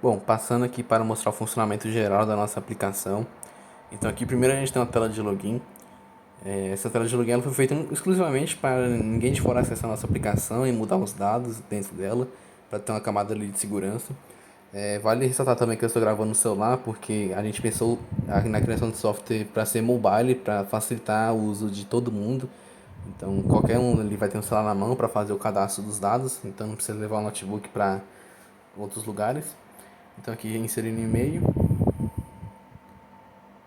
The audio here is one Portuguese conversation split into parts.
Bom, passando aqui para mostrar o funcionamento geral da nossa aplicação. Então aqui primeiro a gente tem uma tela de login. Essa tela de login ela foi feita exclusivamente para ninguém de fora acessar a nossa aplicação e mudar os dados dentro dela, para ter uma camada ali de segurança. Vale ressaltar também que eu estou gravando no celular, porque a gente pensou na criação de software para ser mobile, para facilitar o uso de todo mundo. Então qualquer um ali vai ter um celular na mão para fazer o cadastro dos dados, então não precisa levar o notebook para outros lugares. Então aqui inserir no e-mail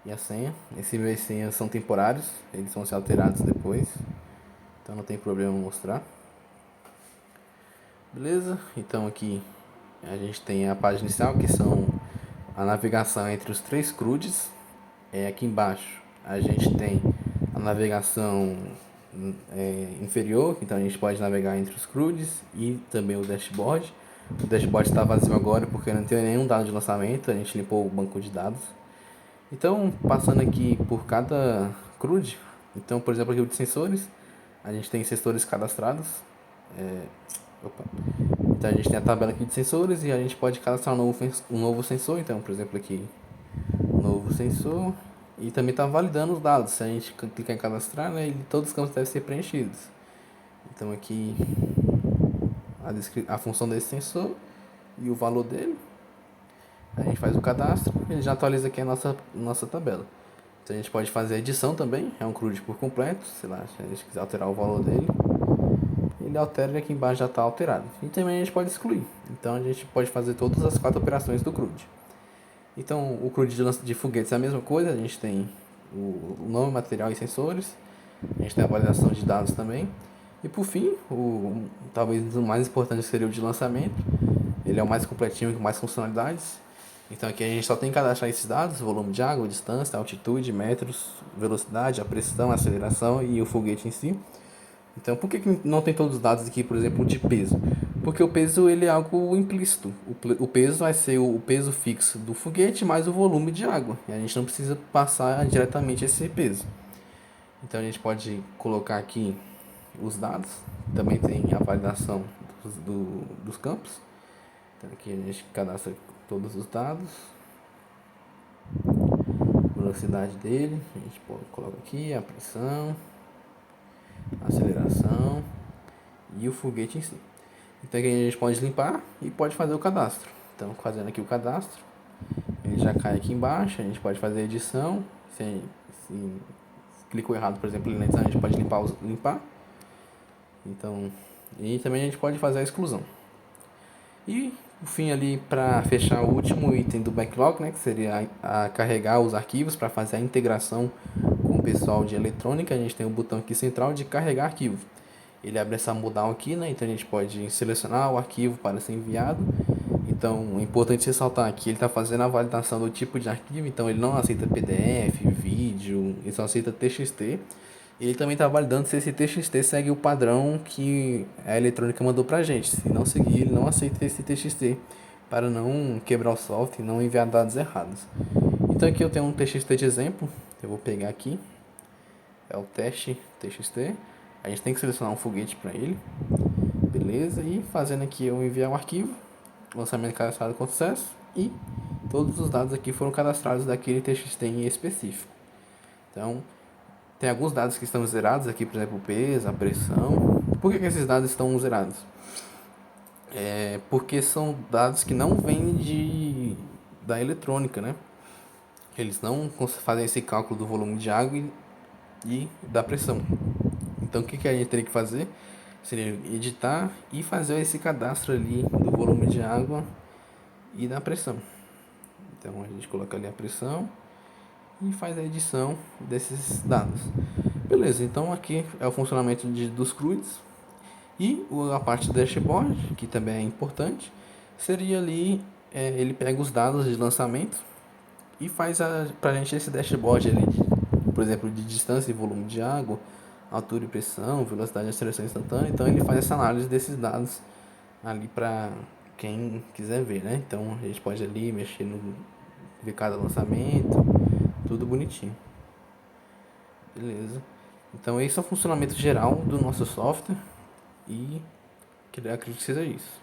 e a senha. Esse e-mail e senha são temporários, eles vão ser alterados depois, então não tem problema mostrar. Beleza? Então aqui a gente tem a página inicial, que são a navegação entre os três CRUDs. Aqui embaixo a gente tem a navegação inferior, então a gente pode navegar entre os CRUDs e também o dashboard. O dashboard está vazio agora porque não tem nenhum dado de lançamento, a gente limpou o banco de dados. Então, passando aqui por cada CRUD, então, por exemplo, aqui o de sensores, a gente tem sensores cadastrados. Opa. Então, a gente tem a tabela aqui de sensores e a gente pode cadastrar um novo sensor. Então, por exemplo, aqui, novo sensor. E também está validando os dados. Se a gente clicar em cadastrar, né, todos os campos devem ser preenchidos. Então, aqui, a função desse sensor e o valor dele. A gente faz o cadastro, ele já atualiza aqui a nossa tabela. Então a gente pode fazer a edição também, é um CRUD por completo, sei lá, se a gente quiser alterar o valor dele, ele altera e aqui embaixo já está alterado. E também a gente pode excluir, então a gente pode fazer todas as 4 operações do CRUD. Então o CRUD de foguetes é a mesma coisa, a gente tem o nome, material e sensores, a gente tem a validação de dados também. E por fim, talvez o mais importante seria o de lançamento, ele é o mais completinho, com mais funcionalidades. Então aqui a gente só tem que cadastrar esses dados: volume de água, distância, altitude, metros, velocidade, a pressão, a aceleração e o foguete em si. Então por que não tem todos os dados aqui, por exemplo, de peso? Porque o peso ele é algo implícito. O peso vai ser o peso fixo do foguete mais o volume de água. E a gente não precisa passar diretamente esse peso. Então a gente pode colocar aqui os dados. Também tem a validação dos campos. Então aqui a gente cadastra todos os dados, velocidade dele, a gente coloca aqui a pressão, a aceleração e o foguete em si. Então aqui a gente pode limpar e pode fazer o cadastro. Então fazendo aqui o cadastro, ele já cai aqui embaixo, a gente pode fazer a edição, se clicou errado, por exemplo, na edição, a gente pode limpar. Então, e também a gente pode fazer a exclusão. E por fim ali, para fechar o último item do backlog, né, que seria a carregar os arquivos para fazer a integração com o pessoal de eletrônica, a gente tem o botão aqui central de carregar arquivo. Ele abre essa modal aqui, né, então a gente pode selecionar o arquivo para ser enviado. Então é importante ressaltar que ele está fazendo a validação do tipo de arquivo, então ele não aceita PDF, vídeo, ele só aceita TXT. Ele também está validando se esse TXT segue o padrão que a eletrônica mandou para a gente. Se não seguir, ele não aceita esse TXT para não quebrar o software e não enviar dados errados. Então aqui eu tenho um TXT de exemplo. Eu vou pegar aqui. É o teste TXT. A gente tem que selecionar um foguete para ele. Beleza. E fazendo aqui eu enviar o arquivo. Lançamento cadastrado com sucesso. E todos os dados aqui foram cadastrados daquele TXT em específico. Então, tem alguns dados que estão zerados aqui, por exemplo, o peso, a pressão. Por que esses dados estão zerados? Porque são dados que não vêm da eletrônica, né? Eles não fazem esse cálculo do volume de água e da pressão. Então o que a gente teria que fazer? Seria editar e fazer esse cadastro ali do volume de água e da pressão. Então a gente coloca ali a pressão e faz a edição desses dados. Beleza, então aqui é o funcionamento dos CRUDs. E a parte do dashboard, que também é importante, seria ali, ele pega os dados de lançamento e faz pra gente esse dashboard ali, por exemplo, de distância e volume de água, altura e pressão, velocidade de aceleração instantânea. Então ele faz essa análise desses dados ali para quem quiser ver, né? Então a gente pode ali mexer ver cada lançamento, tudo bonitinho. Beleza. Então esse é o funcionamento geral do nosso software e acredito que seja isso.